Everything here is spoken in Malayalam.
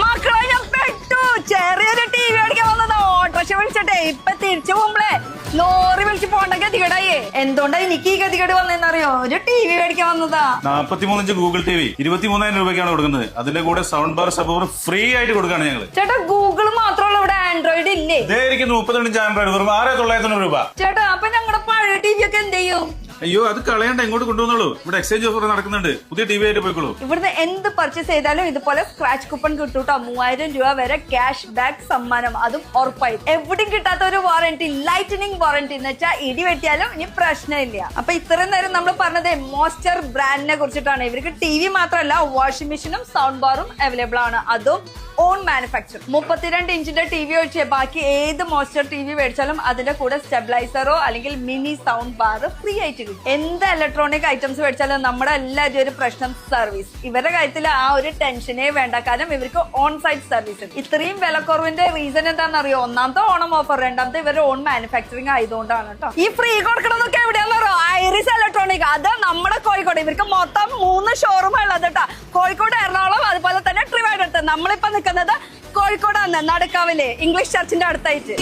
മക്കളെ ഞാൻ പെട്ടു. ചെറിയൊരു ടി വി അടിക്കാൻ വന്നതാ. ഓട്ടോറിക്ഷ വിളിച്ചിട്ടെ ഇപ്പൊ തിരിച്ചു പോകുമ്പളേ ലോറി വിളിച്ച് പോണ്ട ഗതികേടായേ. എന്തുകൊണ്ടാ എനിക്ക് ഈ ഗതികേട് വന്നതെന്നറിയോ? ഒരു ടി വി മേടിക്കാൻ വന്നതാ. 43 ഇഞ്ച് ഗൂഗിൾ ടി വി 23,000 രൂപയ്ക്കാണ് കൊടുക്കുന്നത്. അതിന്റെ കൂടെ സൗണ്ട് ബാർ സബ് ഫ്രീ ആയിട്ട് കൊടുക്കാണ് ഞങ്ങള്. ചേട്ടാ ഗൂഗിൾ മാത്രമല്ല ഇവിടെ ആൻഡ്രോയിഡ് ഇല്ലേ? ഇതായിരിക്കും 32 ഇഞ്ച് ആൻഡ്രോയിഡ് വെറും 6,900 രൂപ. ചേട്ടാ അപ്പൊ ഞങ്ങളുടെ പഴയ ടി വി ഒക്കെ എന്ത് ചെയ്യും? അയ്യോ അത് കളയണ്ട, ഇങ്ങോട്ട് കൊണ്ടുവന്നോളൂ. ഇവിടെ എക്സ്ചേഞ്ച് ഓഫർ നടക്കുന്നുണ്ട്. പുതിയ ടി വി ആയിട്ട് പോയിക്കോളൂ. ഇവിടുന്ന് എന്ത് പർച്ചേസ് ചെയ്താലും ഇതുപോലെ സ്ക്രാച്ച് കൂപ്പൺ കിട്ടൂട്ടോ. 3000 രൂപ വരെ ക്യാഷ് ബാക്ക് സമ്മാനം, അതും ഉറപ്പായി. എവിടെയും കിട്ടാത്ത ഒരു വാറന്റി, ലൈറ്റനിങ് വാറന്റി എന്ന് വെച്ചാൽ ഇടി വെട്ടിയാലും ഇനി പ്രശ്നമില്ല. അപ്പൊ ഇത്രയും നേരം നമ്മൾ പറഞ്ഞത് മോസ്റ്റർ ബ്രാൻഡിനെ കുറിച്ചിട്ടാണ്. ഇവർക്ക് ടി വി മാത്രമല്ല വാഷിംഗ് മെഷീനും സൗണ്ട് ബാറും അവൈലബിൾ ആണ്, അതും ഓൺ മാനുഫാക്ചർ. 32 ഇഞ്ചിന്റെ ടി വി ഒഴിച്ച് ബാക്കി ഏത് മോസ്റ്റർ ടി വി മേടിച്ചാലും അതിന്റെ കൂടെ സ്റ്റെബിലൈസറോ അല്ലെങ്കിൽ മിനി സൗണ്ട് ബാർ ഫ്രീ ആയിട്ട് കിട്ടും. എന്ത് ഇലക്ട്രോണിക് ഐറ്റംസ് മേടിച്ചാലും നമ്മുടെ എല്ലാവരും ഒരു പ്രശ്നം സർവീസ്. ഇവരുടെ കാര്യത്തിൽ ആ ഒരു ടെൻഷനേ വേണ്ട, കാരണം ഇവർക്ക് ഓൺ സൈറ്റ് സർവീസ്. ഇത്രയും വിലക്കുറവിന്റെ റീസൺ എന്താണെന്നറിയോ? ഒന്നാമത്തെ ഓണം ഓഫർ, രണ്ടാമത്തെ ഇവരുടെ ഓൺ മാനുഫാക്ചറിങ് ആയതുകൊണ്ടാണ് കേട്ടോ. ഈ ഫ്രീ കൊടുക്കണതൊക്കെ എവിടെയാണെന്നറിയോ? ഐറിസ് ഇലക്ട്രോണിക്, അത് നമ്മുടെ കോഴിക്കോട്. ഇവർക്ക് മൊത്തം 3 ഷോറൂം ഉള്ളത് കേട്ടോ. കോഴിക്കോട്, എറണാകുളം, അതുപോലെ തന്നെ ട്രിവാൻഡ്രത്ത്. നമ്മളിപ്പോ നിൽക്കുന്നത് കോഴിക്കോടാണ്, നടക്കാവിലെ ഇംഗ്ലീഷ് ചർച്ചിന്റെ അടുത്തായിട്ട്.